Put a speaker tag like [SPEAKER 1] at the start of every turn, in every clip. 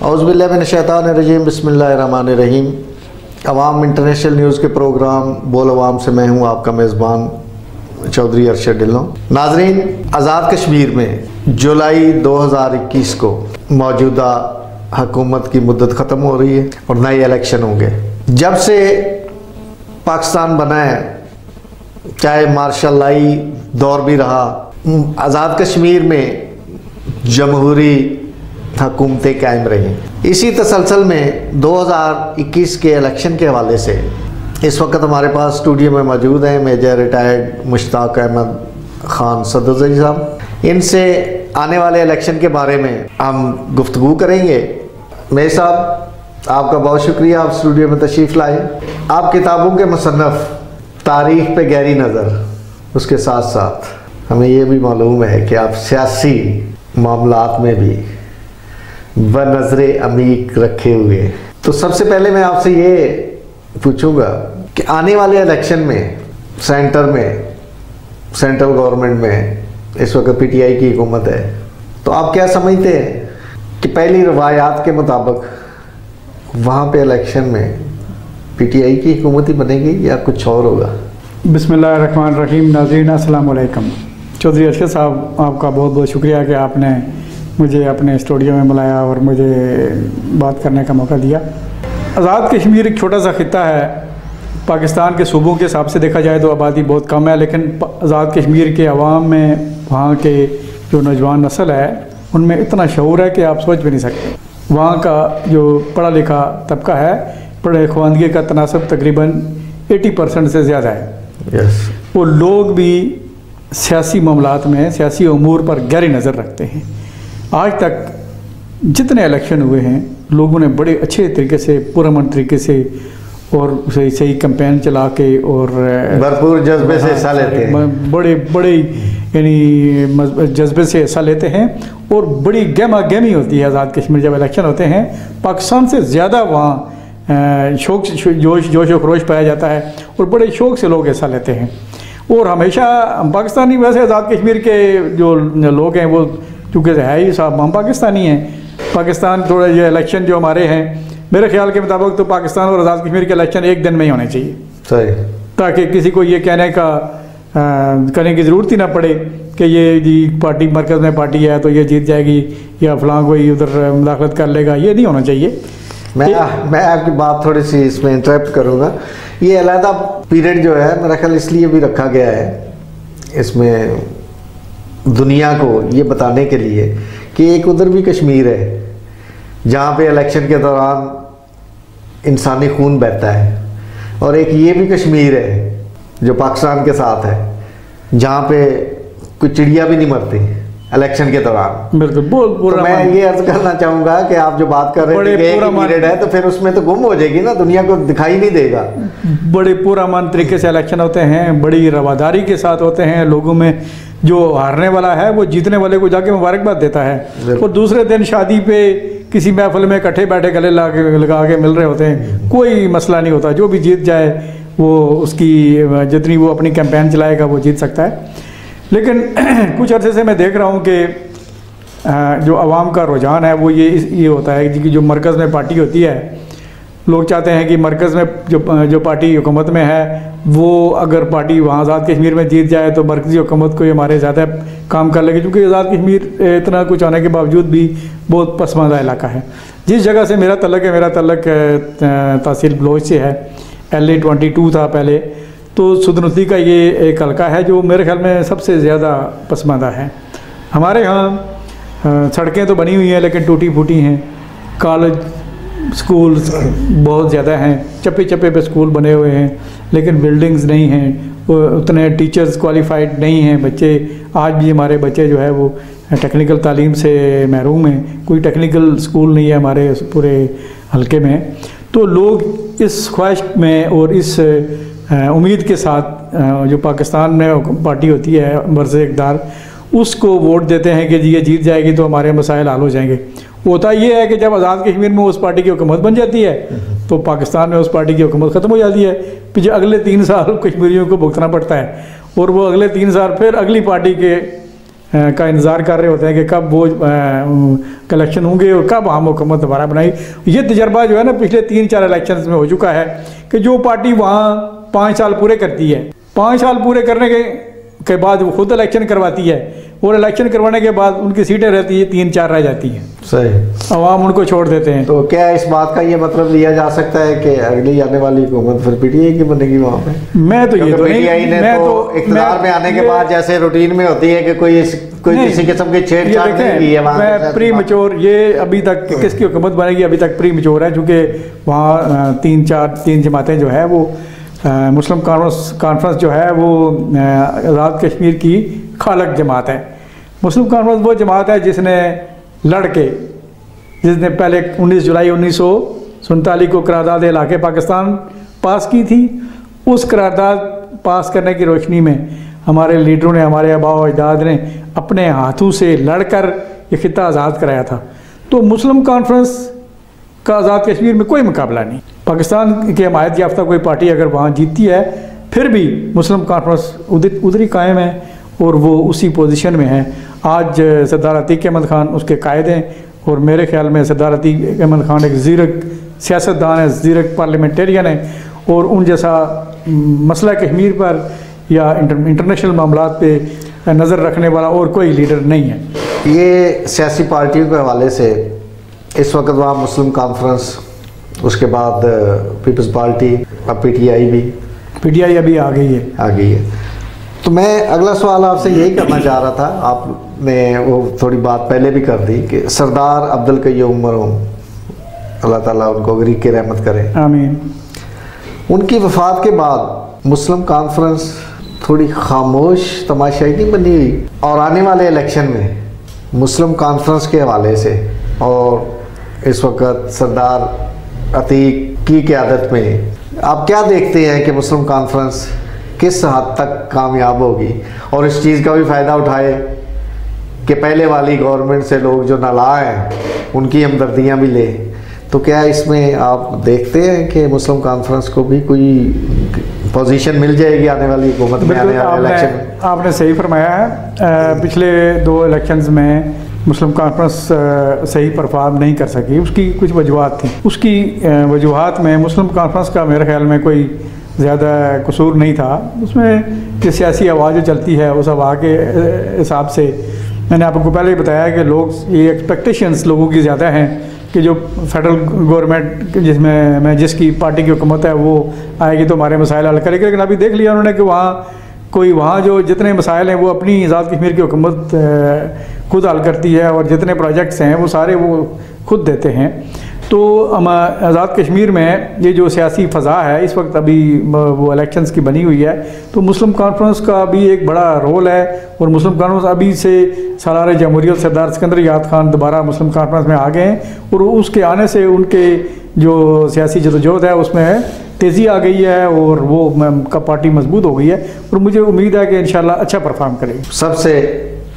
[SPEAKER 1] औज़ुबिल्लाहिमिनश्शैतानिर्रजीम बिस्मिल्लाहिर्रहमानिर्रहीम। अवाम international news के programme बोल अवाम से मैं हूँ आपका मेज़बान चौधरी अरशद ढिल्लों। नाज़रीन, आज़ाद कश्मीर में जुलाई 2021 को मौजूदा हुकूमत की मुद्दत ख़त्म हो रही है और नए इलेक्शन होंगे। जब से पाकिस्तान बना है, चाहे मार्शल लाई दौर भी रहा, आज़ाद कश्मीर में जमहूरी हुकूमतें कायम रहीं। इसी तसलसल में 2021 के इलेक्शन के हवाले से इस वक्त हमारे पास स्टूडियो में मौजूद हैं मेजर रिटायर्ड मुश्ताक अहमद ख़ान सदुज़ई साहब। इनसे आने वाले इलेक्शन के बारे में हम गुफ्तगू करेंगे। मेजर साहब, आपका बहुत शुक्रिया, आप स्टूडियो में तशरीफ़ लाए। आप किताबों के मुसन्नफ़, तारीख़ पे गहरी नज़र, उसके साथ साथ हमें ये भी मालूम है कि आप सियासी मामलात में भी बनज़रे अमीक रखे हुए। तो सबसे पहले मैं आपसे ये पूछूंगा कि आने वाले इलेक्शन में सेंट्रल गवर्नमेंट में इस वक्त पीटीआई की हुकूमत है, तो आप क्या समझते हैं कि पहली रवायात के मुताबिक वहाँ पे इलेक्शन में पीटीआई की हुकूमत ही बनेगी या कुछ और होगा?
[SPEAKER 2] बिस्मिल्लाहिर्रहमानिर्रहीम। नाज़रीन अस्सलाम वालेकुम। चौधरी अरशद साहब, आपका बहुत बहुत शुक्रिया कि आपने मुझे अपने स्टूडियो में बुलाया और मुझे बात करने का मौका दिया। आज़ाद कश्मीर एक छोटा सा ख़ित्ता है। पाकिस्तान के सूबों के हिसाब से देखा जाए तो आबादी बहुत कम है, लेकिन आज़ाद कश्मीर के अवाम में, वहाँ के जो नौजवान नस्ल है, उनमें इतना शऊर है कि आप सोच भी नहीं सकते। वहाँ का जो पढ़ा लिखा तबका है, पढ़े ख्वानगी का तनासब तकरीबन 80% से ज़्यादा है। वो लोग भी सियासी मामलात में, सियासी उमूर पर गहरी नज़र रखते हैं। आज तक जितने इलेक्शन हुए हैं, लोगों ने बड़े अच्छे तरीके से, पुरअमन तरीके से और सही कैंपेन चला के और
[SPEAKER 1] भरपूर जज्बे से हिस्सा लेते हैं,
[SPEAKER 2] बड़े यानी जज्बे से हिस्सा लेते हैं और बड़ी गहमा गहमी होती है। आज़ाद कश्मीर जब इलेक्शन होते हैं, पाकिस्तान से ज़्यादा वहाँ जोश और खरोश पाया जाता है और बड़े शौक़ से लोग हिस्सा लेते हैं। और हमेशा पाकिस्तानी, वैसे आज़ाद कश्मीर के जो लोग हैं वो चूँकि है ही साहब, हम पाकिस्तानी हैं। पाकिस्तान थोड़ा ये इलेक्शन जो हमारे हैं, मेरे ख्याल के मुताबिक तो पाकिस्तान और आज़ाद कश्मीर के इलेक्शन एक दिन में ही होने चाहिए,
[SPEAKER 1] सही, ताकि
[SPEAKER 2] किसी को ये कहने की ज़रूरत ही ना पड़े कि ये जी पार्टी मरकज़ में पार्टी है तो ये जीत जाएगी या फलां कोई उधर मुदाखलत कर लेगा। ये नहीं होना चाहिए।
[SPEAKER 1] मैं आपकी बात थोड़ी सी इसमें इंटरप्ट करूँगा। ये अलहदा पीरियड जो है, मेरा ख्याल इसलिए भी रखा गया है इसमें दुनिया को ये बताने के लिए कि एक उधर भी कश्मीर है जहाँ पे इलेक्शन के दौरान इंसानी खून बहता है, और एक ये भी कश्मीर है जो पाकिस्तान के साथ है जहाँ पे कोई चिड़िया भी नहीं मरती इलेक्शन के दौरान। बिल्कुल। तो मैं ये अर्ज करना चाहूँगा कि आप जो बात कर रहे थे कि एक पीरियड है, तो फिर उसमें तो गुम हो जाएगी ना, दुनिया को दिखाई नहीं देगा।
[SPEAKER 2] बड़े पुरअमन तरीके से इलेक्शन होते हैं, बड़ी रवादारी के साथ होते हैं। लोगों में जो हारने वाला है वो जीतने वाले को जाके मुबारकबाद देता है, और दूसरे दिन शादी पे किसी महफिल में इकट्ठे बैठे गले लगा के मिल रहे होते हैं। कोई मसला नहीं होता, जो भी जीत जाए वो उसकी जितनी वो अपनी कैंपेन चलाएगा वो जीत सकता है। लेकिन कुछ अरसे से मैं देख रहा हूँ कि जो आवाम का रुझान है वो ये होता है कि जो मरकज़ में पार्टी होती है, लोग चाहते हैं कि मरकज़ में जो पार्टी हुकूमत में है, वो अगर पार्टी वहाँ आज़ाद कश्मीर में जीत जाए तो मरकज़ी हुकूमत को हमारे ज़्यादा काम कर लेगी, क्योंकि आज़ाद कश्मीर इतना कुछ होने के बावजूद भी बहुत पसमानदा इलाका है। जिस जगह से मेरा तल्लक है, मेरा तल्लक तहसील बलोच से है। LA-22 था पहले, तो सुदनूसी का ये एक हल्का है जो मेरे ख्याल में सबसे ज़्यादा पसमानदा है। हमारे यहाँ सड़कें तो बनी हुई हैं लेकिन टूटी फूटी हैं। कॉलेज स्कूल्स बहुत ज़्यादा हैं, चप्पे चप्पे पे स्कूल बने हुए हैं, लेकिन बिल्डिंग्स नहीं हैं, उतने टीचर्स क्वालिफाइड नहीं हैं। बच्चे आज भी, हमारे बच्चे जो है वो टेक्निकल तालीम से महरूम हैं। कोई टेक्निकल स्कूल नहीं है हमारे पूरे हल्के में। तो लोग इस ख्वाहिश में और इस उम्मीद के साथ जो पाकिस्तान में पार्टी होती है बरसे इक़्तिदार, उसको वोट देते हैं कि जी ये जीत जाएगी तो हमारे मसाइल हल हो जाएंगे। होता ये है कि जब आज़ाद कश्मीर में उस पार्टी की हुकूमत बन जाती है तो पाकिस्तान में उस पार्टी की हुकूमत ख़त्म हो जाती है। फिर अगले 3 साल कश्मीरियों को भुगतना पड़ता है, और वो अगले 3 साल फिर अगली पार्टी के का इंतज़ार कर रहे होते हैं कि कब वो इलेक्शन होंगे और कब हम हुकूमत दोबारा बनाई। ये तजर्बा जो है ना पिछले 3-4 इलेक्शन में हो चुका है कि जो पार्टी वहाँ 5 साल पूरे करती है, 5 साल पूरे करने के बाद वो खुद इलेक्शन करवाती है और इलेक्शन करवाने के बाद उनकी सीटें रहती है 3-4 रह जाती हैं,
[SPEAKER 1] सही,
[SPEAKER 2] अवाम उनको छोड़ देते हैं।
[SPEAKER 1] तो क्या इस बात का ये मतलब लिया जा सकता है कि अगली आने वाली हुकूमत फिर पीटीआई की बनेगी वहाँ पे?
[SPEAKER 2] मैं तो ये तो
[SPEAKER 1] पीटीआई ने तो इक़्तिदार में आने के बाद जैसे रूटीन में होती है कि कोई किसी किस्म की छेड़छाड़ नहीं की है,
[SPEAKER 2] मैं प्री मैच्योर, ये अभी तक किसकी हुकूमत बनेगी अभी तक प्री मैच्योर है, चूँकि वहाँ 3 जमातें जो है वो मुस्लिम कॉन्फ्रेंस जो है वो आज़ाद कश्मीर की खालक जमात है। मुस्लिम कॉन्फ्रेंस वो जमात है जिसने पहले 19 जुलाई 1947 को करारदाद इलाके पाकिस्तान पास की थी। उस करारदाद पास करने की रोशनी में हमारे लीडरों ने, हमारे आबा व अजदाद ने अपने हाथों से लड़कर ये खिता आज़ाद कराया था। तो मुस्लिम कॉन्फ्रेंस का आज़ाद कश्मीर में कोई मुकाबला नहीं। पाकिस्तान की हमायत याफ्ता कोई पार्टी अगर वहाँ जीतती है फिर भी मुस्लिम कॉन्फ्रेंस उधर ही कायम है और वो उसी पोजीशन में है। आज सरदार अतीक अहमद खान उसके कायद हैं और मेरे ख्याल में सरदार अतीक अहमद खान एक ज़ीरक सियासतदान है, ज़ीरक पार्लियामेंटेरियन है और उन जैसा मसला कश्मीर पर या इंटरनेशनल मामलात पे नज़र रखने वाला और कोई लीडर नहीं है।
[SPEAKER 1] ये सियासी पार्टियों के हवाले से इस वक्त वहाँ मुस्लिम कॉन्फ्रेंस, उसके बाद पीपल्स पार्टी, अब पीटीआई
[SPEAKER 2] अभी आ गई है।
[SPEAKER 1] तो मैं अगला सवाल आपसे यही करना चाह रहा था, आपने वो थोड़ी बात पहले भी कर दी कि सरदार अब्दुल कय्यूम मरहूम, अल्लाह ताला उनको गरीब की रहमत करे,
[SPEAKER 2] आमीन,
[SPEAKER 1] उनकी वफ़ात के बाद मुस्लिम कॉन्फ्रेंस थोड़ी खामोश तमाशाई नहीं बनी हुई, और आने वाले इलेक्शन में मुस्लिम कॉन्फ्रेंस के हवाले से और इस वक्त सरदार अतीक की क़यादत में आप क्या देखते हैं कि मुस्लिम कॉन्फ्रेंस किस हद तक कामयाब होगी और इस चीज़ का भी फ़ायदा उठाए कि पहले वाली गवर्नमेंट से लोग जो नालायक हैं उनकी हमदर्दियाँ भी ले? तो क्या इसमें आप देखते हैं कि मुस्लिम कॉन्फ्रेंस को भी कोई पोजीशन मिल जाएगी आने वाली हुकूमत में, आने वाले इलेक्शन में? आपने
[SPEAKER 2] सही फरमाया है। पिछले 2 इलेक्शंस में मुस्लिम कॉन्फ्रेंस सही परफॉर्म नहीं कर सकी। उसकी कुछ वजूहत थी। उसकी वजूहत में मुस्लिम कॉन्फ्रेंस का मेरे ख्याल में कोई ज़्यादा कसूर नहीं था। उसमें जो सियासी आवाज़ जो चलती है उस आवाज़ के हिसाब से मैंने आपको पहले ही बताया कि लोग ये एक्सपेक्टेशंस लोगों की ज़्यादा हैं कि जो फेडरल गवर्नमेंट जिसकी पार्टी की हुकूमत है वो आएगी तो हमारे मसाइल हल करेगी। लेकिन अभी देख लिया उन्होंने कि वहाँ जो जितने मसाइल हैं वो अपनी आज़ाद कश्मीर की हुकूमत खुद हल करती है और जितने प्रोजेक्ट्स हैं वो सारे वो खुद देते हैं। तो आज़ाद कश्मीर में ये जो सियासी फ़ज़ा है इस वक्त अभी वो इलेक्शंस की बनी हुई है, तो मुस्लिम कॉन्फ्रेंस का भी एक बड़ा रोल है। और मुस्लिम कॉन्फ्रेंस अभी से सालार जमहूरियत सरदार सिकंदर याद खान दोबारा मुस्लिम कॉन्फ्रेंस में आ गए हैं और उसके आने से उनके जो सियासी जदोजहद है उसमें तेज़ी आ गई है और वो का पार्टी मजबूत हो गई है और मुझे उम्मीद है कि इंशाल्लाह अच्छा परफॉर्म करेगी।
[SPEAKER 1] सबसे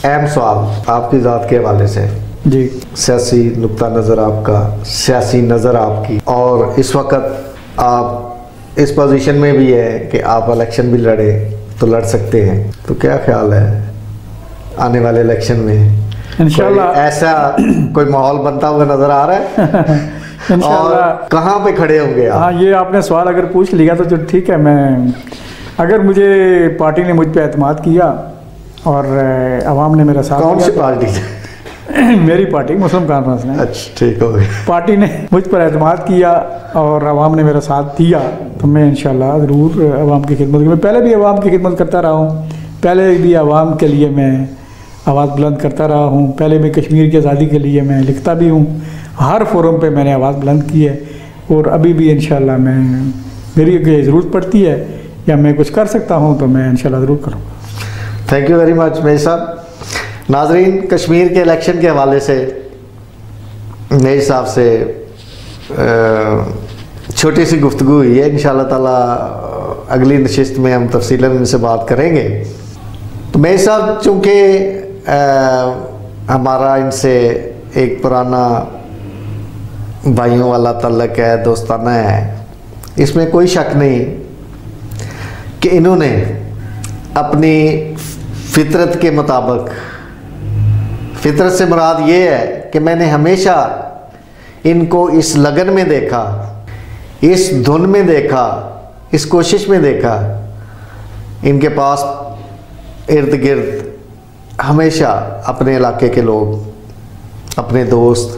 [SPEAKER 1] अहम सवाल आपकी ज़ात के हवाले से
[SPEAKER 2] जी,
[SPEAKER 1] सियासी नुक्ता नज़र आपका, सियासी नज़र आपकी, और इस वक्त आप इस पोजीशन में भी है कि आप इलेक्शन भी लड़े तो लड़ सकते हैं, तो क्या ख्याल है आने वाले इलेक्शन में इंशाल्लाह ऐसा कोई माहौल बनता हुआ नज़र आ रहा है? और कहाँ पे खड़े होंगे आप?
[SPEAKER 2] हाँ, ये आपने सवाल अगर पूछ लिया तो ठीक है। मैं अगर मुझे पार्टी ने मुझ पर एतमाद किया और अवाम ने मेरा साथ,
[SPEAKER 1] कौन सी पार्टी?
[SPEAKER 2] मेरी पार्टी मुस्लिम कॉन्फ्रेंस ने।
[SPEAKER 1] अच्छा, ठीक हो गया।
[SPEAKER 2] पार्टी ने मुझ पर एतमाद किया और अवाम ने मेरा साथ दिया तो मैं इंशाल्लाह ज़रूर अवाम की खिदमत, मैं पहले भी अवाम की खिदमत करता रहा हूँ, पहले भी अवाम के लिए मैं आवाज़ बुलंद करता रहा हूँ, पहले भी कश्मीर की आज़ादी के लिए मैं लिखता भी हूँ, हर फोरम पे मैंने आवाज़ बुलंद की है और अभी भी इंशाल्लाह मेरी ज़रूरत पड़ती है या मैं कुछ कर सकता हूँ तो मैं इंशाल्लाह ज़रूर करूँगा।
[SPEAKER 1] थैंक यू वेरी मच मेरे साहब। नाजरीन, कश्मीर के इलेक्शन के हवाले से मेरे हिसाब से छोटी सी गुफ्तगू हुई है। इंशाल्लाह ताला अगली नशिस्त में हम तफसीलन इनसे बात करेंगे। तो मेरे साहब, चूँकि हमारा इनसे एक पुराना भाइयों वाला तल्लक है, दोस्ताना है, इसमें कोई शक नहीं कि इन्होंने अपनी फितरत के मुताबिक फितरत से मुराद ये है कि मैंने हमेशा इनको इस लगन में देखा, इस धुन में देखा, इस कोशिश में देखा। इनके पास इर्द गिर्द हमेशा अपने इलाके के लोग, अपने दोस्त,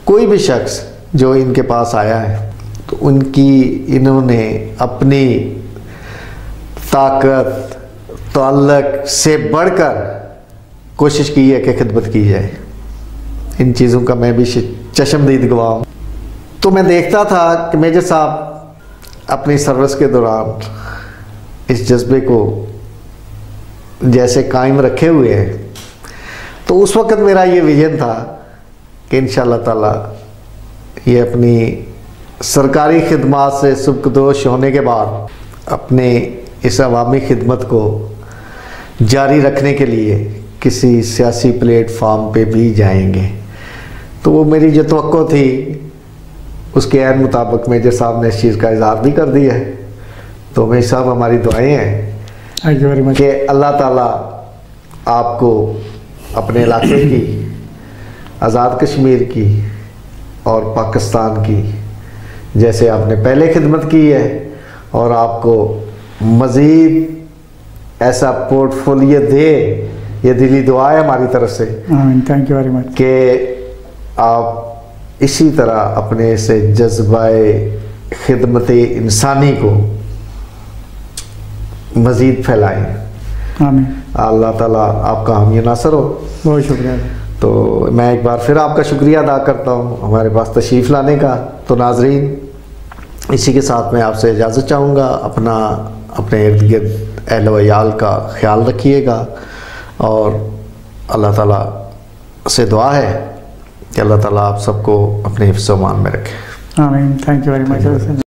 [SPEAKER 1] कोई भी शख्स जो इनके पास आया है तो उनकी इन्होंने अपनी ताकत ताल्लुक से बढ़कर कोशिश की है कि खिदमत की जाए। इन चीज़ों का मैं भी चश्मदीद गवाह हूँ। तो मैं देखता था कि मेजर साहब अपनी सर्विस के दौरान इस जज्बे को जैसे कायम रखे हुए हैं। तो उस वक़्त मेरा ये विजन था कि इंशाअल्लाह ताला ये अपनी सरकारी खिदमत से सुबकदोश होने के बाद अपने इस अवामी खिदमत को जारी रखने के लिए किसी सियासी प्लेटफार्म पे भी जाएंगे। तो वो मेरी जो तवक्को थी उसके ऐन मुताबिक मेजर साहब ने इस चीज़ का इज़हार भी कर दिया है। तो मेजर साहब हमारी दुआएं हैं कि अल्लाह ताला आपको अपने इलाके की, आज़ाद कश्मीर की और पाकिस्तान की, जैसे आपने पहले खिदमत की है, और आपको मज़ीद ऐसा पोर्टफोलियो दे। ये दिली दुआ है हमारी तरफ से।
[SPEAKER 2] थैंक यू वेरी मच
[SPEAKER 1] कि आप इसी तरह अपने से जज्बाए खिदमत इंसानी को मज़ीद फैलाएं।
[SPEAKER 2] आमीन।
[SPEAKER 1] अल्लाह ताला आपका हामी नासर हो।
[SPEAKER 2] बहुत शुक्रिया।
[SPEAKER 1] तो मैं एक बार फिर आपका शुक्रिया अदा करता हूँ हमारे पास तशरीफ़ लाने का। तो नाजरीन, इसी के साथ मैं आपसे इजाज़त चाहूँगा। अपने इर्द गिर्द अहल व याल का ख्याल रखिएगा और अल्लाह ताला से दुआ है कि अल्लाह ताला आप सबको अपने हिफ्ज़-ओ-मान में रखे।
[SPEAKER 2] आमीन। Thank you very much.